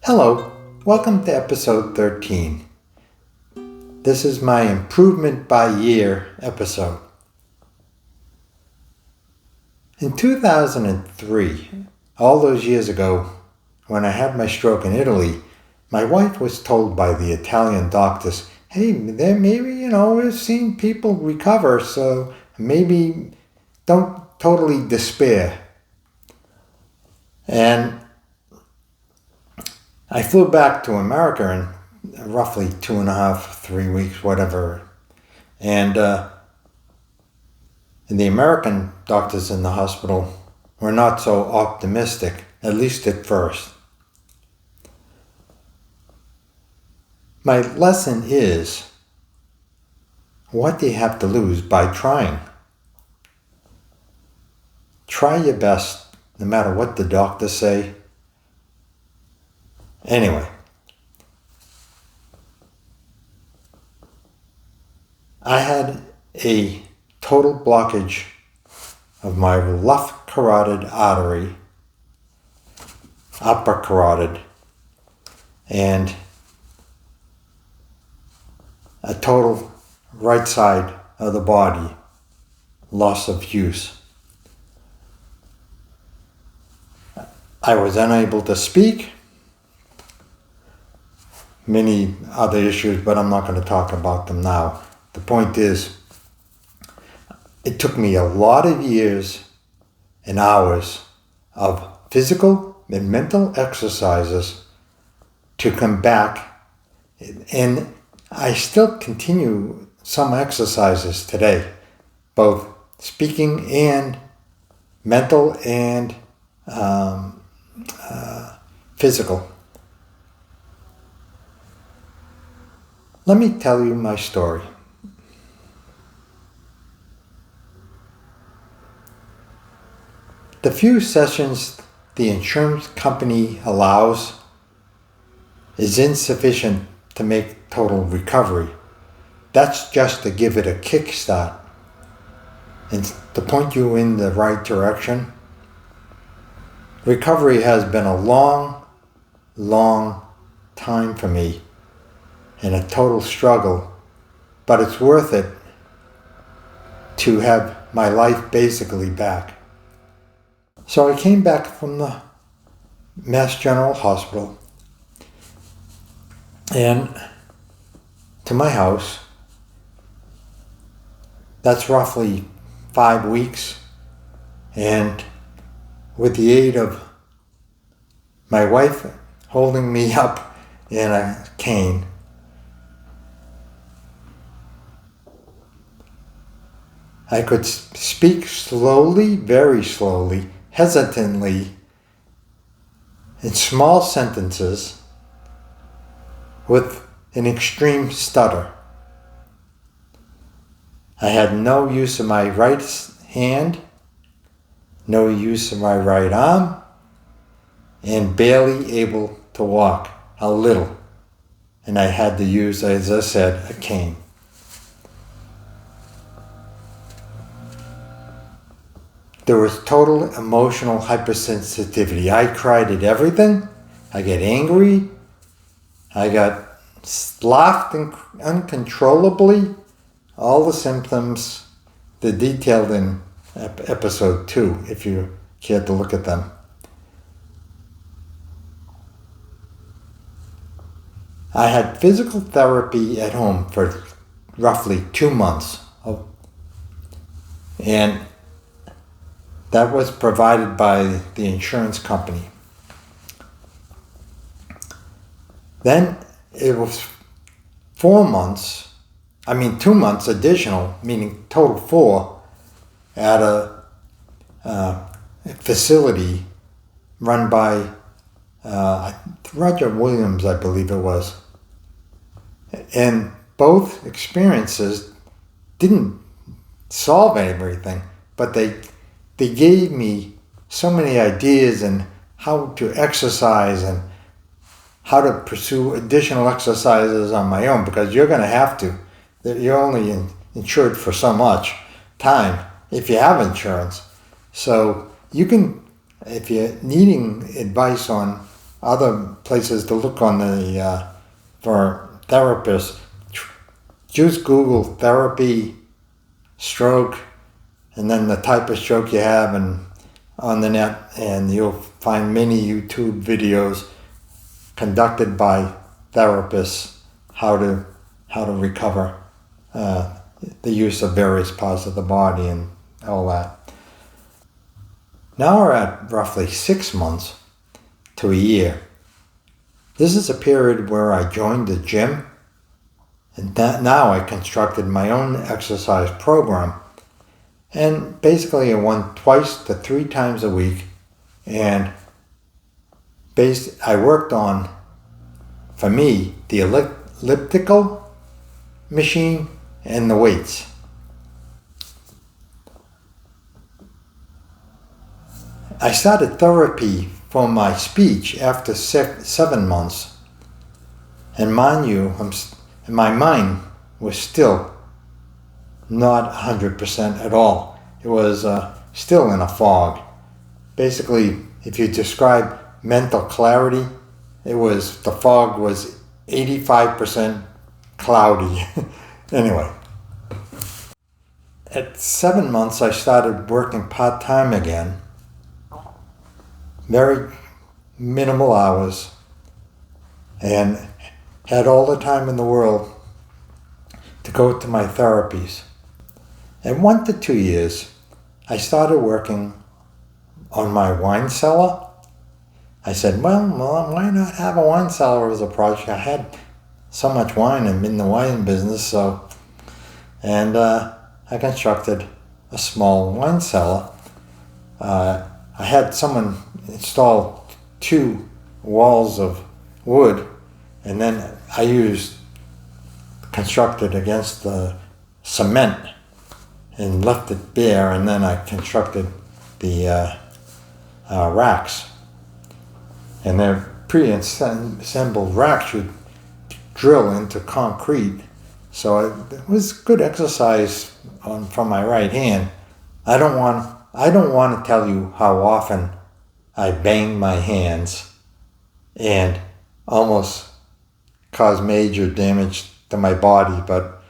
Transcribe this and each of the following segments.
Hello, welcome to episode 13. This is my improvement by year episode. In 2003, all those years ago, when I had my stroke in Italy, my wife was told by the Italian doctors, hey, we've seen people recover, so maybe don't totally despair. And I flew back to America in roughly 2.5, 3 weeks, whatever. And the American doctors in the hospital were not so optimistic, at least at first. My lesson is, what do you have to lose by trying? Try your best, no matter what the doctors say. Anyway, I had a total blockage of my left carotid artery, upper carotid, and a total right side of the body loss of use. I was unable to speak. Many other issues, but I'm not going to talk about them now. The point is, it took me a lot of years and hours of physical and mental exercises to come back, and I still continue some exercises today, both speaking and mental and physical. Let me tell you my story. The few sessions the insurance company allows is insufficient to make total recovery. That's just to give it a kickstart and to point you in the right direction. Recovery has been a long, long time for me and a total struggle, but it's worth it to have my life basically back. So I came back from the Mass General Hospital and to my house. That's roughly 5 weeks, and with the aid of my wife holding me up in a cane, I could speak slowly, very slowly, hesitantly, in small sentences with an extreme stutter. I had no use of my right hand, no use of my right arm, and barely able to walk a little. And I had to use, as I said, a cane. There was total emotional hypersensitivity. I cried at everything. I get angry. I got laughed uncontrollably. All the symptoms, they're detailed in episode 2, if you care to look at them. I had physical therapy at home for roughly 2 months. And that was provided by the insurance company. Then it was 2 months additional, meaning total 4, at a facility run by Roger Williams, I believe it was. And both experiences didn't solve everything, but they gave me so many ideas on how to exercise and how to pursue additional exercises on my own, because you're going to have to. You're only insured for so much time if you have insurance. So you can, if you're needing advice on other places to look on the for therapists. Just Google therapy stroke, and then the type of stroke you have, and on the net, and you'll find many YouTube videos conducted by therapists how to recover the use of various parts of the body and all that. Now we're at roughly 6 months to a year. This is a period where I joined the gym, and now I constructed my own exercise program. And basically I went 2 to 3 times a week, and I worked on, for me, the elliptical machine and the weights. I started therapy for my speech after 7 months, and mind you, my mind was still not 100% at all. It was still in a fog. Basically, if you describe mental clarity, the fog was 85% cloudy. Anyway, at 7 months, I started working part-time again. Very minimal hours, and had all the time in the world to go to my therapies. In 1 to 2 years, I started working on my wine cellar. I said, well, why not have a wine cellar as a project? I had so much wine, I'm in the wine business, and I constructed a small wine cellar. I had someone install 2 walls of wood, and then I constructed against the cement and left it bare, and then I constructed the racks. And they're pre-assembled racks you drill into concrete, so it was good exercise from my right hand. I don't want to tell you how often I banged my hands and almost caused major damage to my body, but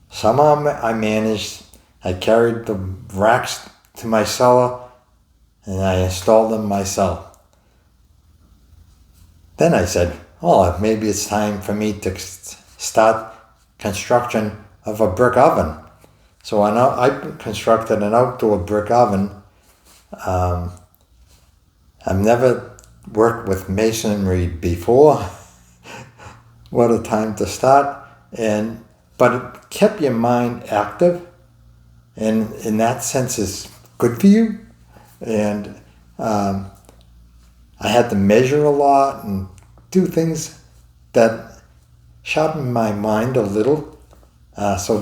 somehow I managed. I carried the racks to my cellar and I installed them myself. Then I said, oh, maybe it's time for me to start construction of a brick oven. So I constructed an outdoor brick oven. I've never worked with masonry before. What a time to start. But it kept your mind active, and in that sense is good for you. And I had to measure a lot and do things that sharpened my mind a little. So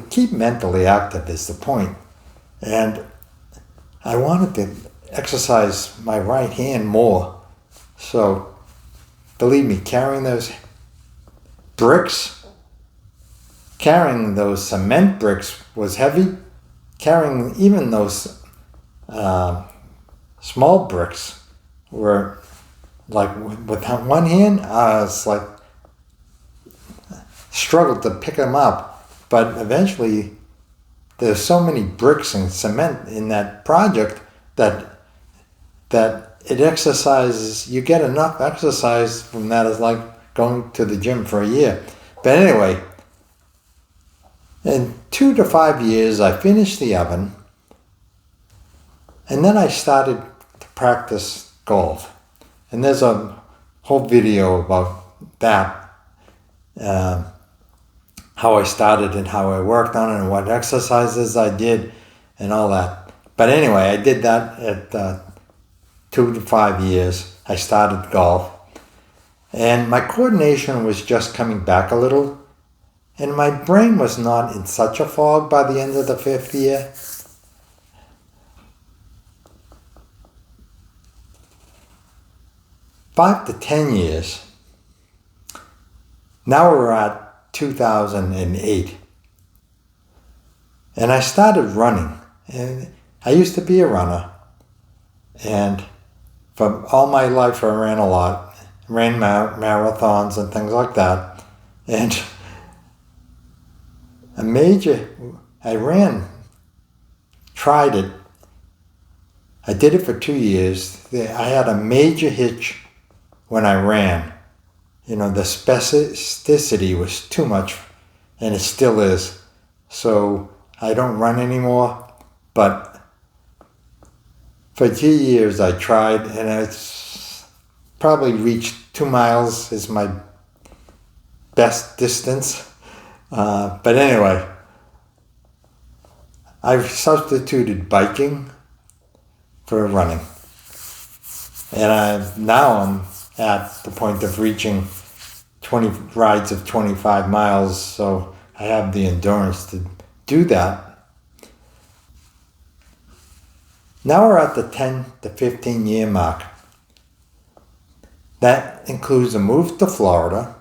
keep mentally active is the point. And I wanted to exercise my right hand more. So believe me, carrying those cement bricks was heavy. Carrying even those small bricks were like, with one hand, I was like, struggled to pick them up. But eventually, there's so many bricks and cement in that project that it exercises, you get enough exercise from that as like going to the gym for a year. But anyway, in 2 to 5 years, I finished the oven, and then I started to practice golf. And there's a whole video about that, how I started and how I worked on it and what exercises I did and all that. But anyway, I did that at 2 to 5 years. I started golf, and my coordination was just coming back a little, and my brain was not in such a fog by the end of the 5th year. Five to 10 years. Now we're at 2008. And I started running. And I used to be a runner. And For all my life, I ran a lot, ran marathons and things like that. And tried it. I did it for 2 years. I had a major hitch when I ran. The specificity was too much, and it still is. So I don't run anymore, but for 2 years I tried, and it's probably reached 2 miles is my best distance. But anyway, I've substituted biking for running. And now I'm at the point of reaching 20 rides of 25 miles, so I have the endurance to do that. Now we're at the 10 to 15 year mark. That includes a move to Florida,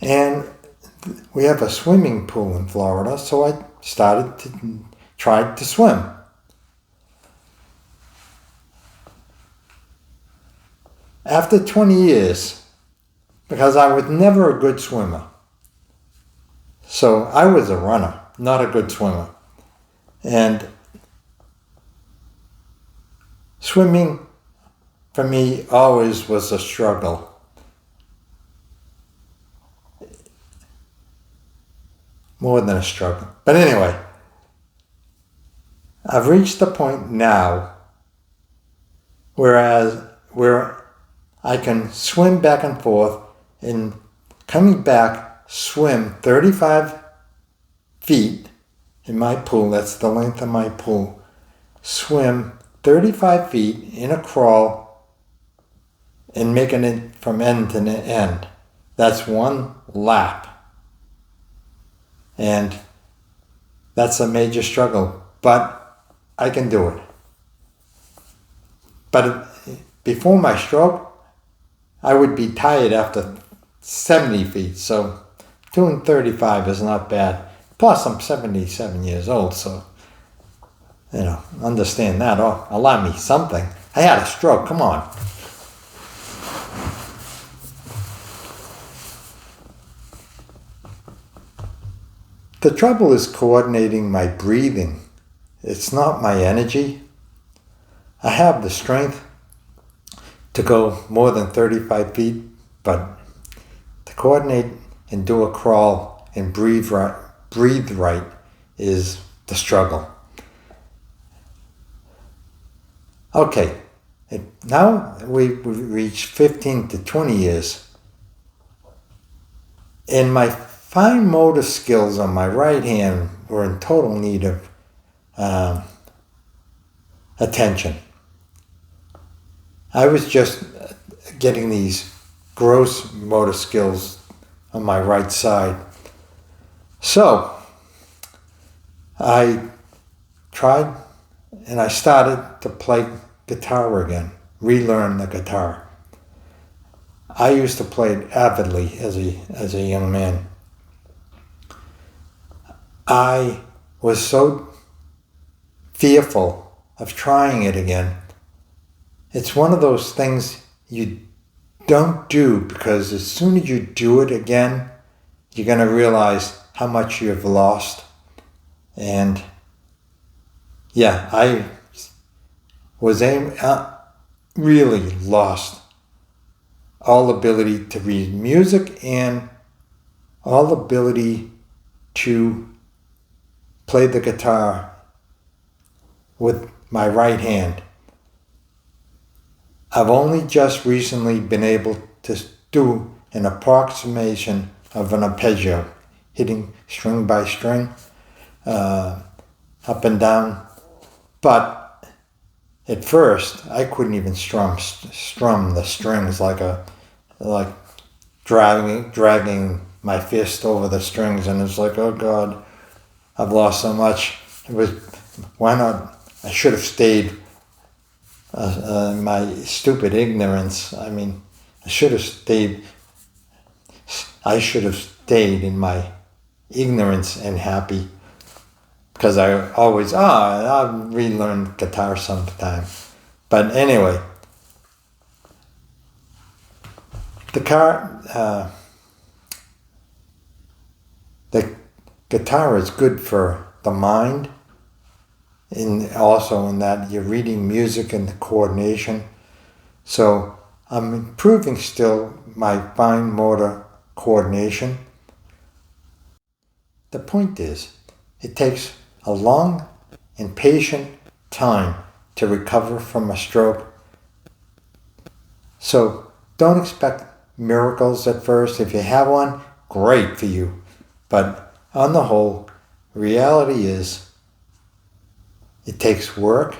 and we have a swimming pool in Florida, so I tried to swim. After 20 years, because I was never a good swimmer, so I was a runner, not a good swimmer. And swimming for me always was a struggle. More than a struggle. But anyway, I've reached the point now where I can swim back and forth, and coming back, swim 35 feet in my pool. That's the length of my pool. Swim 35 feet in a crawl and making it from end to end. That's one lap. And that's a major struggle, but I can do it. But before my stroke, I would be tired after 70 feet, so doing 35 is not bad. Plus, I'm 77 years old, so, understand that. Oh, allow me something. I had a stroke, come on. The trouble is coordinating my breathing. It's not my energy. I have the strength to go more than 35 feet, but to coordinate and do a crawl and breathe right is the struggle. Okay, now we've reached 15 to 20 years. And my fine motor skills on my right hand were in total need of attention. I was just getting these gross motor skills on my right side. So I tried and I started to play guitar again, relearn the guitar. I used to play it avidly as a young man. I was so fearful of trying it again. It's one of those things you don't do, because as soon as you do it again, you're going to realize how much you've lost. And yeah, I was really lost all ability to read music and all ability to play the guitar with my right hand. I've only just recently been able to do an approximation of an arpeggio, hitting string by string, up and down. But at first, I couldn't even strum the strings like dragging my fist over the strings, and it's like, oh God, I've lost so much. Why not? I should have stayed. My stupid ignorance. I mean, I should have stayed in my ignorance and happy, because I always, I'll relearn guitar sometime. But anyway, the guitar is good for the mind, also in that you're reading music and the coordination. So I'm improving still my fine motor coordination. The point is, it takes a long and patient time to recover from a stroke. So don't expect miracles at first. If you have one, great for you. But on the whole, reality is it takes work,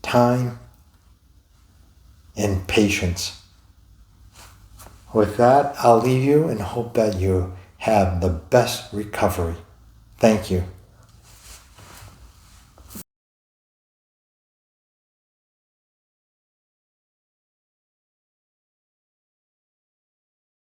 time, and patience. With that, I'll leave you and hope that you have the best recovery. Thank you.